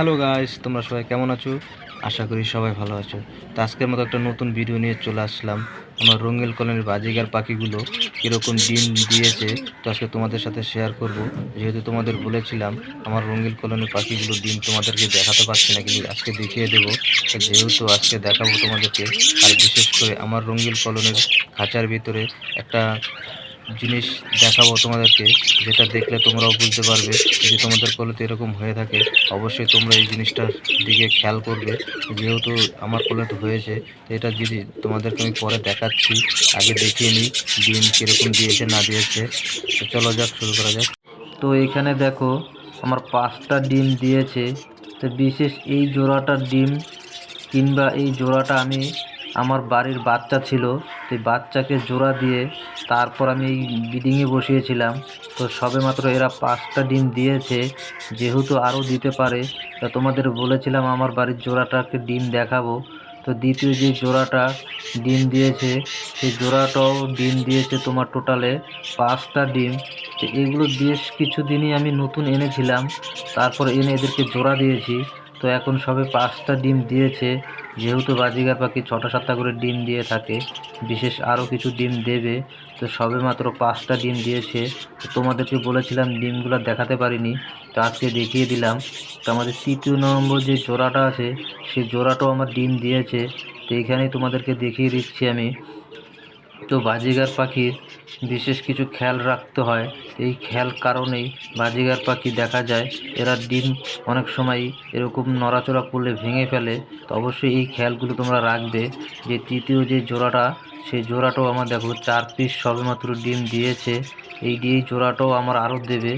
Hello guys, তোমরা সবাই কেমন আছো? আশা করি সবাই ভালো আছো। তো আজকের মতো একটা নতুন ভিডিও নিয়ে চলে আসলাম। আমার রঙিন কলোনির বাজিগার পাখিগুলো কীরকম ডিম দিয়েছে তো আজকে তোমাদের সাথে শেয়ার করব। যেহেতু তোমাদের বলেছিলাম আমার রঙিন কলোনির পাখিগুলো ডিম তোমাদেরকে দেখাতে পারছি না, কিন্তু আজকে দেখিয়ে দেবো। তো যেহেতু আজকে দেখাবো তোমাদেরকে, আর বিশেষ করে আমার রঙিন কলোনির খাঁচার ভিতরে একটা জিনিস দেখাবো তোমাদেরকে, যেটা দেখলে তোমরাও বুঝতে পারবে। যদি তোমাদের কলেতে এরকম হয়ে থাকে অবশ্যই তোমরা এই জিনিসটার দিকে খেয়াল করবে। যেহেতু আমার কলেতে হয়েছে, তো এটা যদি তোমাদেরকে আমি পরে দেখাচ্ছি, আগে দেখিয়ে নিই ডিম কীরকম দিয়েছে না দিয়েছে। তো চলো যাক, শুরু করা যাক। তো এখানে দেখো আমার 5টা ডিম দিয়েছে। তো বিশেষ এই জোড়াটার ডিম কিংবা এই জোড়াটা আমি আমার বাড়ির বাচ্চা ছিল, তো বাচ্চাকে জোড়া দিয়ে তারপর আমি এই ব্রিডিংয়ে বসিয়েছিলাম। তো সবেমাত্র এরা 5টা ডিম দিয়েছে। যেহেতু আরও দিতে পারে, তা তোমাদের বলেছিলাম আমার বাড়ির জোড়াটাকে ডিম দেখাবো। তো দ্বিতীয় যে জোড়াটা ডিম দিয়েছে, সেই জোড়াটাও ডিম দিয়েছে তোমার টোটালে 5টা ডিম। তো এগুলো বেশ কিছুদিনই আমি নতুন এনেছিলাম, তারপর এনে এদেরকে জোড়া দিয়েছি। তো এখন সবে 5টা ডিম দিয়েছে। যেহেতু বাজিগার পাখি 6টা 7টা করে ডিম দিয়ে থাকে, বিশেষ আরও কিছু ডিম দেবে। তো সবে মাত্র 5টা ডিম দিয়েছে। তো তোমাদেরকে বলেছিলাম ডিমগুলো দেখাতে পারিনি, তো আজকে দেখিয়ে দিলাম। তো আমাদের 3য় নম্বর যে জোড়াটা আছে, সেই জোড়াটাও আমার ডিম দিয়েছে। তো এইখানেই তোমাদেরকে দেখিয়ে দিচ্ছি আমি। তো বাজিগার পাখির বিশেষ কিছু খেয়াল রাখতে হয়। এই খেয়াল কারণেই বাজিগার পাখি দেখা যায় এরা ডিম অনেক সময় এরকম নড়াচড়া করলে ভেঙে ফেলে। তো অবশ্যই এই খেয়ালগুলো তোমরা রাখবে। যে 3য় যে জোড়াটা, সেই জোড়াটাও আমার দেখো 4 পিস সবেমাত্র ডিম দিয়েছে। এই জোড়াটাও আমার আরও দেবে।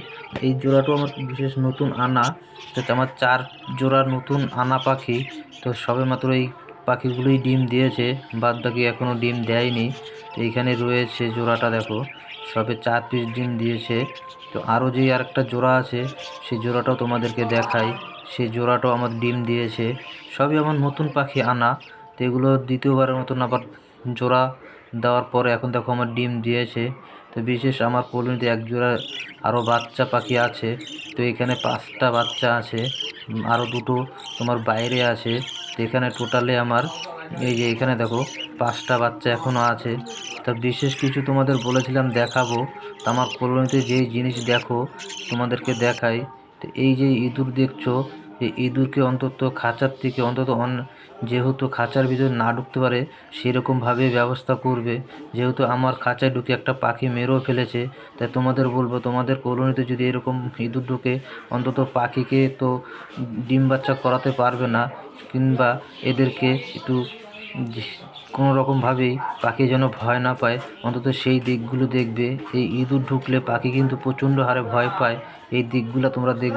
এই জোড়াটাও আমার বিশেষ নতুন আনা। তো আমার 4 জোড়া নতুন আনা পাখি। তো সবেমাত্র এই পাখিগুলোই ডিম দিয়েছে, বাদ বাকি এখনও ডিম দেয়নি। তো এইখানে রয়েছে জোড়াটা, দেখো সবে 4 পিস ডিম দিয়েছে। তো আরও যেই আরেকটা জোড়া আছে, সেই জোড়াটাও তোমাদেরকে দেখাই। সেই জোড়াটাও আমার ডিম দিয়েছে। সবই আমার নতুন পাখি আনা। তো এগুলো দ্বিতীয়বারের মতন আবার জোড়া দেওয়ার পরে এখন দেখো আমার ডিম দিয়েছে। তো বিশেষ আমার কলোনিতে এক জোড়া আরও বাচ্চা পাখি আছে। তো এখানে 5টা বাচ্চা আছে, আরও দুটো তোমার বাইরে আছে। তো এখানে টোটালে আমার এই যে এখানে দেখো 5টা বাচ্চা এখনও আছে। তা বিশেষ কিছু তোমাদের বলেছিলাম দেখাবো। তো আমার কলোনিতে যেই জিনিস দেখো তোমাদেরকে দেখাই। তো এই যে ইঁদুর দেখছো, এই ইঁদুরকে অন্তত খাঁচার থেকে অন্তত যেহেতু খাঁচার ভিতরে না ঢুকতে পারে সেরকমভাবে ব্যবস্থা করবে। যেহেতু আমার খাঁচায় ঢুকে একটা পাখি মেরেও ফেলেছে, তাই তোমাদের বলবো তোমাদের কলোনিতে যদি এরকম ইঁদুর ঢুকে, অন্তত পাখিকে তো ডিম বাচ্চা করাতে পারবে না, কিংবা এদেরকে একটু কোনো রকমভাবেই পাখি যেন ভয় না পায়, অন্তত সেই দিকগুলো দেখবে। এই ইঁদুর ঢুকলে পাখি কিন্তু প্রচণ্ড হারে ভয় পায়, এই দিকগুলো তোমরা দেখবে।